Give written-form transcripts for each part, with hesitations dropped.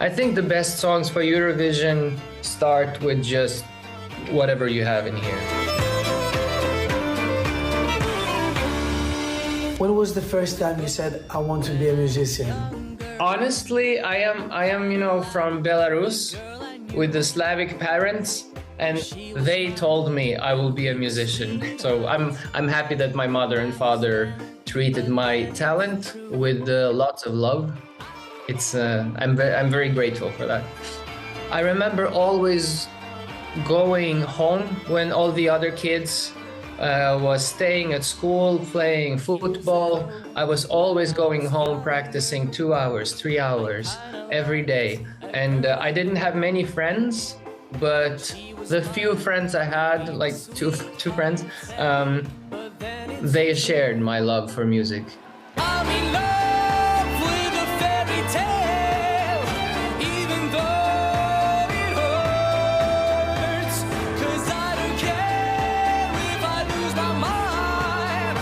I think the best songs for Eurovision start with just whatever you have in here. When was the first time you said, I want to be a musician? Honestly, I am, from Belarus with the Slavic parents, and they told me I will be a musician. So I'm happy that my mother and father treated my talent with lots of love. I'm very grateful for that. I remember always going home when all the other kids was staying at school, playing football. I was always going home practicing 2 hours, 3 hours every day. And I didn't have many friends, but the few friends I had, like two friends, they shared my love for music. I'm in love with a fairy tale, even though it hurts, 'cause I don't care if I lose my mind,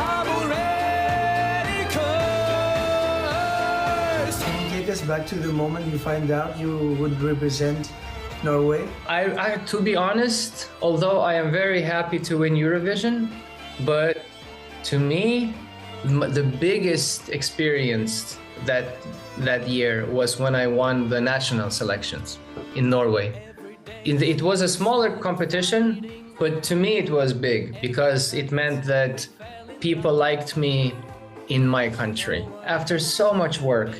I'm already cursed. Can you take us back to the moment you find out you would represent Norway? I to be honest, although I am very happy to win Eurovision, but to me, the biggest experience that year was when I won the national selections in Norway. It was a smaller competition, but to me it was big because it meant that people liked me in my country. After so much work,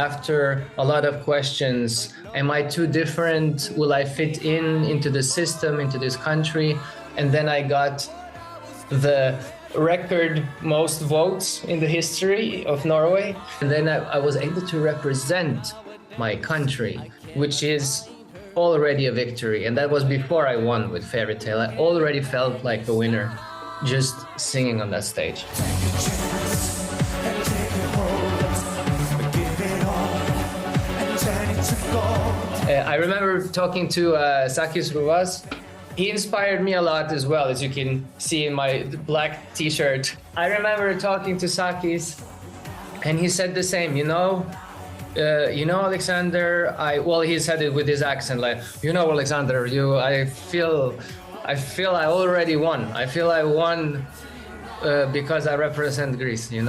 after a lot of questions, am I too different? Will I fit into the system, into this country? And then I got the record most votes in the history of Norway. And then I was able to represent my country, which is already a victory. And that was before I won with Fairy Tale. I already felt like the winner just singing on that stage. I remember talking to Sakis Ruvas. He inspired me a lot as well, as you can see in my black t-shirt. I remember talking to Sakis, and he said the same, Alexander, he said it with his accent, like, Alexander, I feel I already won. I feel I won because I represent Greece, This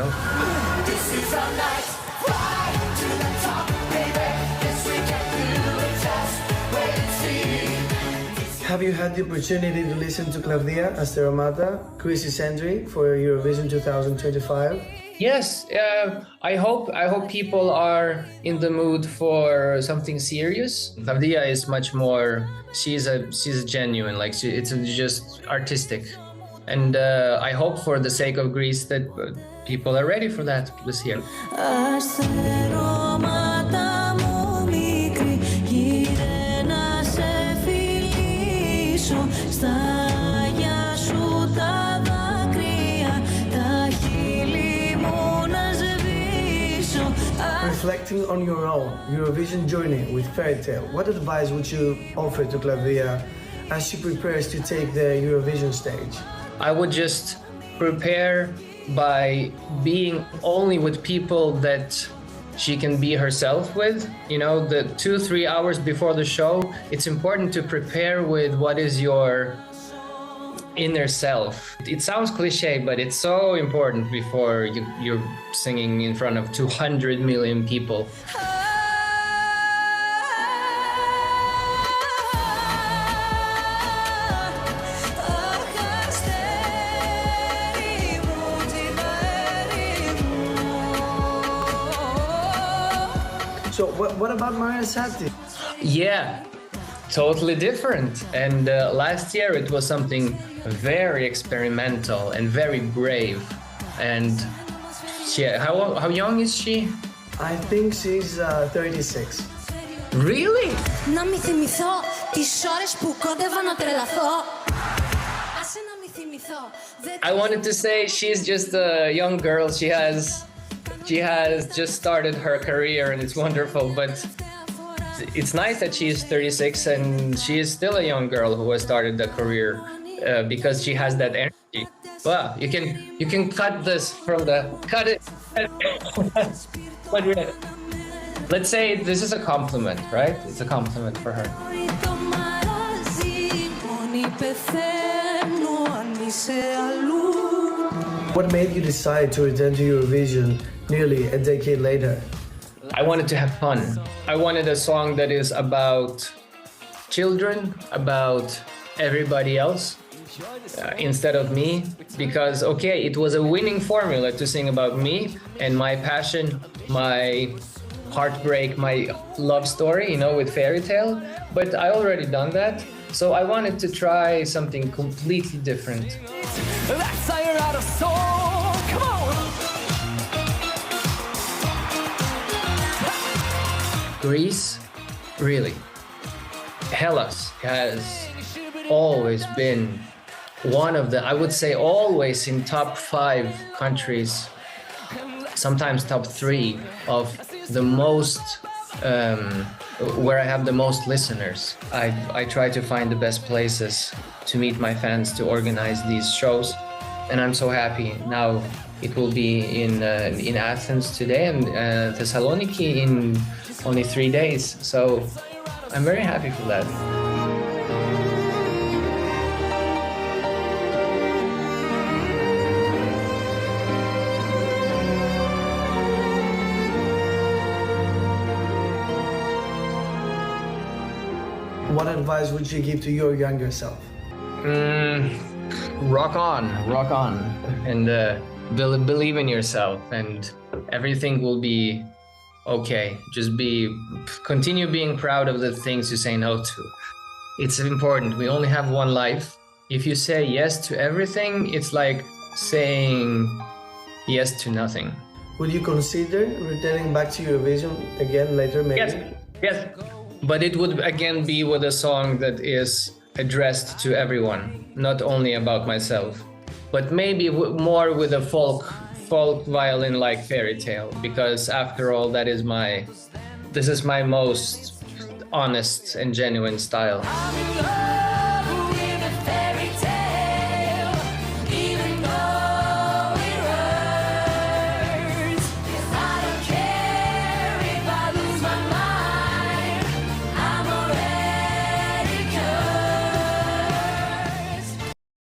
is our night, fly to the top, baby. Yes, we can do it, just wait and see. Have you had the opportunity to listen to Claudia Asteromata, Chris's entry for Eurovision 2025? Yes, I hope people are in the mood for something serious. Claudia is much more. She's a genuine, like it's just artistic, and I hope for the sake of Greece that people are ready for that this year. Reflecting on your own Eurovision journey with Fairy Tale, what advice would you offer to Claudia as she prepares to take the Eurovision stage? I would just prepare by being only with people that she can be herself with. The 2-3 hours before the show, it's important to prepare with what is your inner self. It sounds cliche, but it's so important before you're singing in front of 200 million people. So what about Maria Satti? Yeah, totally different. And last year it was something very experimental and very brave. And how young is she? I think she's 36. Really? Να μη θυμηθώ τις ώρες που κόντευα να τρελαθώ. Άσε να μη θυμηθώ. I wanted to say she's just a young girl. She has just started her career and it's wonderful, but it's nice that she's 36 and she is still a young girl who has started the career because she has that energy. Wow, you can cut this from cut it. Let's say this is a compliment, right? It's a compliment for her. What made you decide to return to Eurovision nearly a decade later? I wanted to have fun. I wanted a song that is about children, about everybody else, instead of me. Because, okay, it was a winning formula to sing about me and my passion, my heartbreak, my love story, you know, with Fairy Tale. But I already done that. So I wanted to try something completely different. That's how you're out of soul. Come on. Greece, really. Hellas has always been one of the, I would say always in top 5 countries, sometimes top 3 of the most, where I have the most listeners. I try to find the best places to meet my fans, to organize these shows. And I'm so happy. Now it will be in Athens today and Thessaloniki in only 3 days. So I'm very happy for that. What advice would you give to your younger self? Rock on, and believe in yourself, and everything will be okay. Just continue being proud of the things you say no to. It's important. We only have one life. If you say yes to everything, it's like saying yes to nothing. Would you consider returning back to Eurovision again later, maybe? Yes. But it would again be with a song that is addressed to everyone, not only about myself. But maybe more with a folk violin like Fairy Tale, because after all, this is my most honest and genuine style. I'm in love.